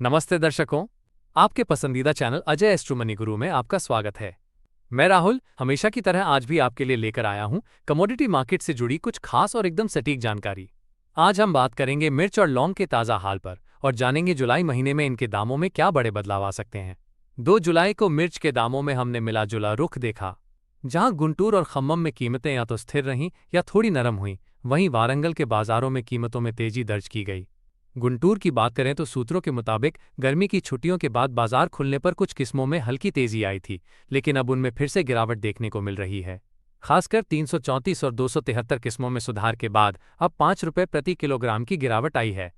नमस्ते दर्शकों, आपके पसंदीदा चैनल अजय एस्ट्रोमनी गुरु में आपका स्वागत है। मैं राहुल हमेशा की तरह आज भी आपके लिए लेकर आया हूं कमोडिटी मार्केट से जुड़ी कुछ खास और एकदम सटीक जानकारी। आज हम बात करेंगे मिर्च और लौंग के ताज़ा हाल पर और जानेंगे जुलाई महीने में इनके दामों में क्या बड़े बदलाव आ सकते हैं। 2 जुलाई को मिर्च के दामों में हमने मिला जुला रुख देखा। जहां गुंटूर और खम्मम में कीमतें या तो स्थिर रहीं या थोड़ी नरम हुईं, वहीं वारंगल के बाजारों में कीमतों में तेजी दर्ज की गई। गुंटूर की बात करें तो सूत्रों के मुताबिक गर्मी की छुट्टियों के बाद बाजार खुलने पर कुछ किस्मों में हल्की तेजी आई थी, लेकिन अब उनमें फिर से गिरावट देखने को मिल रही है। खासकर 334 और 273 किस्मों में सुधार के बाद अब 5 रुपये प्रति किलोग्राम की गिरावट आई है।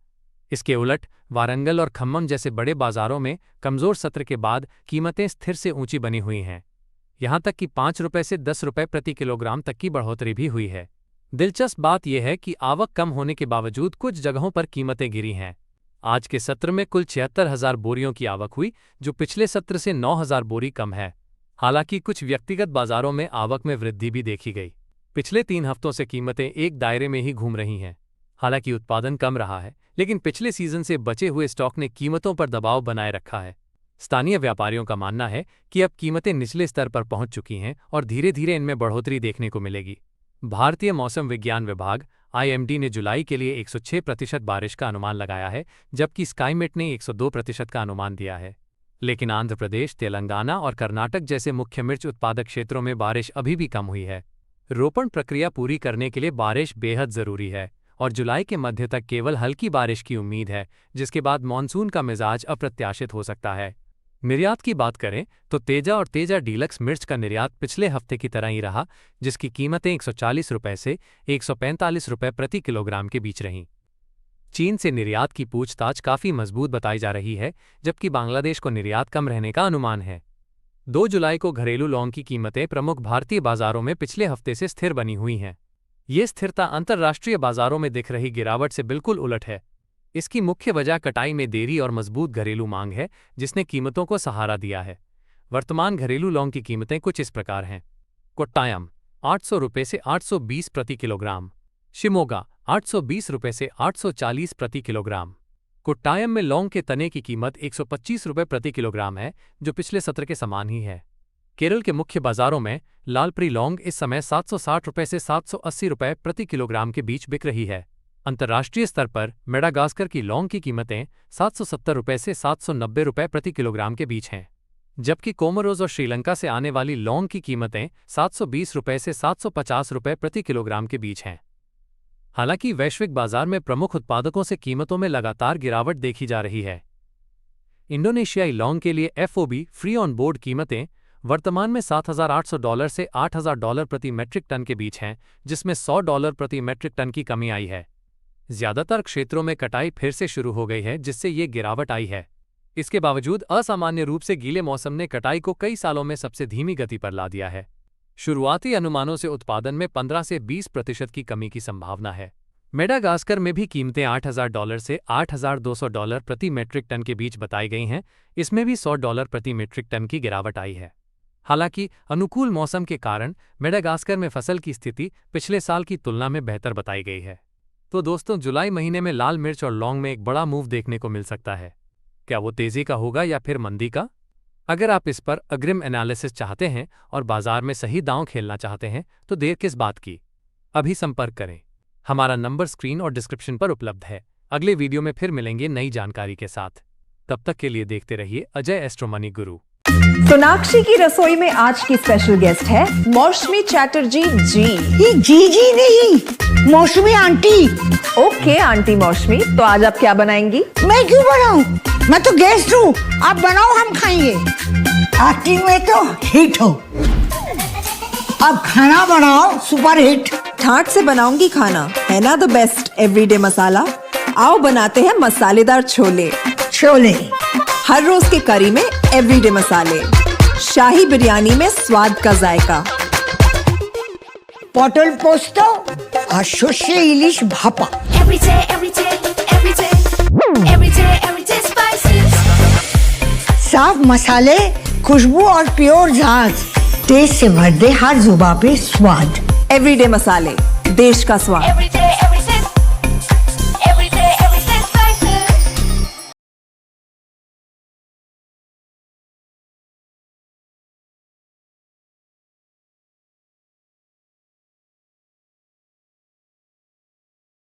इसके उलट वारंगल और खम्मम जैसे बड़े बाजारों में कमजोर सत्र के बाद कीमतें स्थिर से ऊंची बनी हुई हैं। यहां तक कि 5 रुपये से 10 रुपये प्रति किलोग्राम तक की बढ़ोतरी भी हुई है। दिलचस्प बात यह है कि आवक कम होने के बावजूद कुछ जगहों पर कीमतें गिरी हैं। आज के सत्र में कुल 76,000 बोरियों की आवक हुई, जो पिछले सत्र से 9,000 बोरी कम है। हालांकि कुछ व्यक्तिगत बाजारों में आवक में वृद्धि भी देखी गई। पिछले 3 हफ्तों से कीमतें एक दायरे में ही घूम रही हैं। हालांकि उत्पादन कम रहा है, लेकिन पिछले सीजन से बचे हुए स्टॉक ने कीमतों पर दबाव बनाए रखा है। स्थानीय व्यापारियों का मानना है कि अब कीमतें निचले स्तर पर पहुंच चुकी हैं और धीरे धीरे इनमें बढ़ोतरी देखने को मिलेगी। भारतीय मौसम विज्ञान विभाग (IMD) ने जुलाई के लिए 106% बारिश का अनुमान लगाया है, जबकि स्काईमेट ने 102% का अनुमान दिया है। लेकिन आंध्र प्रदेश, तेलंगाना और कर्नाटक जैसे मुख्य मिर्च उत्पादक क्षेत्रों में बारिश अभी भी कम हुई है। रोपण प्रक्रिया पूरी करने के लिए बारिश बेहद जरूरी है और जुलाई के मध्य तक केवल हल्की बारिश की उम्मीद है, जिसके बाद मानसून का मिजाज अप्रत्याशित हो सकता है। निर्यात की बात करें तो तेजा और तेजा डीलक्स मिर्च का निर्यात पिछले हफ्ते की तरह ही रहा, जिसकी कीमतें 140 रुपये से 145 रुपये प्रति किलोग्राम के बीच रहीं। चीन से निर्यात की पूछताछ काफ़ी मजबूत बताई जा रही है, जबकि बांग्लादेश को निर्यात कम रहने का अनुमान है। 2 जुलाई को घरेलू लौंग की कीमतें प्रमुख भारतीय बाजारों में पिछले हफ्ते से स्थिर बनी हुई हैं। ये स्थिरता अंतर्राष्ट्रीय बाजारों में दिख रही गिरावट से बिल्कुल उलट है। इसकी मुख्य वजह कटाई में देरी और मजबूत घरेलू मांग है, जिसने कीमतों को सहारा दिया है। वर्तमान घरेलू लौंग की कीमतें कुछ इस प्रकार हैं। कोट्टायम 800 रुपये से 820 प्रति किलोग्राम, शिमोगा 820 रुपये से 840 प्रति किलोग्राम। कोट्टायम में लौंग के तने की कीमत 125 रुपये प्रति किलोग्राम है, जो पिछले सत्र के समान ही है। केरल के मुख्य बाजारों में लालपरी लौंग इस समय 760 रुपये से 780 रुपये प्रति किलोग्राम के बीच बिक रही है। अंतर्राष्ट्रीय स्तर पर मेडागास्कर की लौंग की कीमतें 770 रुपये से 790 रुपये प्रति किलोग्राम के बीच हैं, जबकि कोमोरोस और श्रीलंका से आने वाली लौंग की कीमतें 720 रुपये से 750 रुपये प्रति किलोग्राम के बीच हैं। हालांकि वैश्विक बाजार में प्रमुख उत्पादकों से कीमतों में लगातार गिरावट देखी जा रही है। इंडोनेशियाई लौंग के लिए FOB फ्री ऑन बोर्ड कीमतें वर्तमान में $7,800 से $8,000 प्रति मेट्रिक टन के बीच हैं, जिसमें $100 प्रति मेट्रिक टन की कमी आई है। ज्यादातर क्षेत्रों में कटाई फिर से शुरू हो गई है, जिससे ये गिरावट आई है। इसके बावजूद असामान्य रूप से गीले मौसम ने कटाई को कई सालों में सबसे धीमी गति पर ला दिया है। शुरुआती अनुमानों से उत्पादन में 15 से 20% की कमी की संभावना है। मेडागास्कर में भी कीमतें $8,000 से $8,200 प्रति मेट्रिक टन के बीच बताई गई हैं। इसमें भी $100 प्रति मेट्रिक टन की गिरावट आई है। हालांकि अनुकूल मौसम के कारण मेडागास्कर में फसल की स्थिति पिछले साल की तुलना में बेहतर बताई गई है। तो दोस्तों, जुलाई महीने में लाल मिर्च और लौंग में एक बड़ा मूव देखने को मिल सकता है। क्या वो तेजी का होगा या फिर मंदी का? अगर आप इस पर अग्रिम एनालिसिस चाहते हैं और बाजार में सही दांव खेलना चाहते हैं, तो देर किस बात की, अभी संपर्क करें। हमारा नंबर स्क्रीन और डिस्क्रिप्शन पर उपलब्ध है। अगले वीडियो में फिर मिलेंगे नई जानकारी के साथ। तब तक के लिए देखते रहिए अजय एस्ट्रोमनी गुरु। सोनाक्षी की रसोई में आज की स्पेशल गेस्ट है मौसमी चैटर्जी जी। ये जी नहीं, मौसमी आंटी। ओके आंटी मौसमी, तो आज आप क्या बनाएंगी? मैं क्यों बनाऊं? मैं तो गेस्ट हूँ। आप बनाओ, हम खाएंगे। एक्टिंग में तो हिट हो, अब खाना बनाओ सुपर हिट। ठाट से बनाऊंगी खाना, है ना द बेस्ट एवरीडे मसाला। आओ बनाते हैं मसालेदार छोले। छोले हर रोज के करी में एवरीडे मसाले, शाही बिरयानी में स्वाद का जायका। पटल पोस्तो और सर्षे इलिश भापा। साफ मसाले, खुशबू और प्योर झांझ, टेस्ट से भर दे हर जुबान पे स्वाद। एवरीडे मसाले, देश का स्वाद।